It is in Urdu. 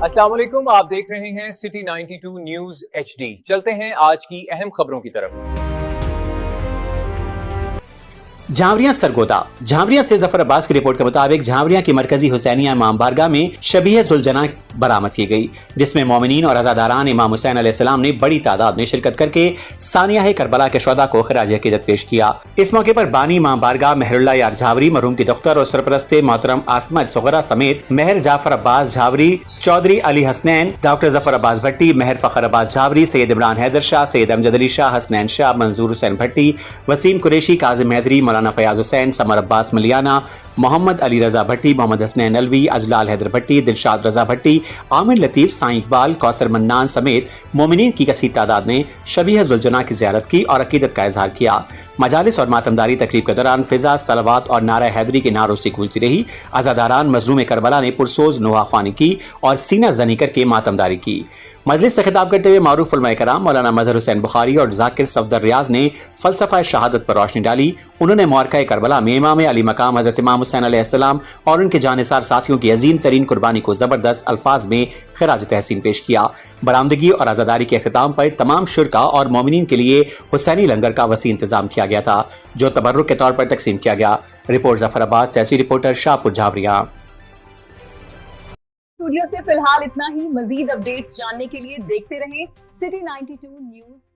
السلام علیکم، آپ دیکھ رہے ہیں سٹی 92 نیوز HD۔ چلتے ہیں آج کی اہم خبروں کی طرف۔ جھانوریاں سرگودا۔ جھانوریاں سے ظفر عباس کی رپورٹ کے مطابق جھانوریاں کی مرکزی حسینیہ امام بارگاہ میں شبیہ ذوالجناح برآمد کی گئی، جس میں مومنین اور عزاداران امام حسین علیہ السلام نے بڑی تعداد میں شرکت کر کے ثانیہ کربلا کے شہداء کو خراج عقیدت پیش کیا۔ اس موقع پر بانی امام بارگاہ مہر اللہ یار جھاوری، مرحوم کی دختر اور سرپرست محترم آسمہ صغرا سمیت مہر جعفر عباس جھاوری، چودھری علی حسنین، ڈاکٹر ظفر عباس بھٹی، مہر فخر عباس جھاوری، سید عمران حیدر شاہ، سید امجد علی شاہ، حسنین شاہ، منظور حسین بھٹی، وسیم قریشی، کاظم حیدری، مولانا فیاض حسین، سمر عباس ملیانہ، محمد علی رضا بھٹی، محمد حسنین علوی، اجلال حیدر بھٹی، دلشاد رضا بھٹی، عامر لطیف، سائیں اقبال، کوثر منان سمیت مومنین کی کثیر تعداد نے شبیہ ذوالجناح کی زیارت کی اور عقیدت کا اظہار کیا۔ مجالس اور ماتمداری تقریب کے دوران فضا، صلوات اور نعرہ حیدری کے نعروں سے گونجتی رہی۔ عزاداران مظلوم کربلا نے پرسوز نوحہ خوانی کی اور سینہ زنی کر کے ماتمداری کی۔ مجلس سے خطاب کرتے ہوئے معروف علماء کرام مولانا مظہر حسین بخاری اور ذاکر صفدر ریاض نے فلسفہ شہادت پر روشنی ڈالی۔ انہوں نے معرکہ کربلا میں امام علی مقام حضرت امام حسین علیہ السلام اور ان کے جانثار ساتھیوں کی عظیم ترین قربانی کو زبردست الفاظ میں خراج تحسین پیش کیا۔ برآمدگی اور عزاداری کے اختتام پر تمام شرکاء اور مومنین کے لیے حسینی لنگر کا وسیع انتظام کیا گیا تھا، جو تبرک کے طور پر تقسیم کیا گیا۔ رپورٹ ظفر عباس، سیاسی رپورٹر، شاہپور جھاوریاں۔ اسٹوڈیو سے فی الحال اتنا ہی۔ مزید اپڈیٹس جاننے کے لیے دیکھتے رہیں سٹی 92 نیوز۔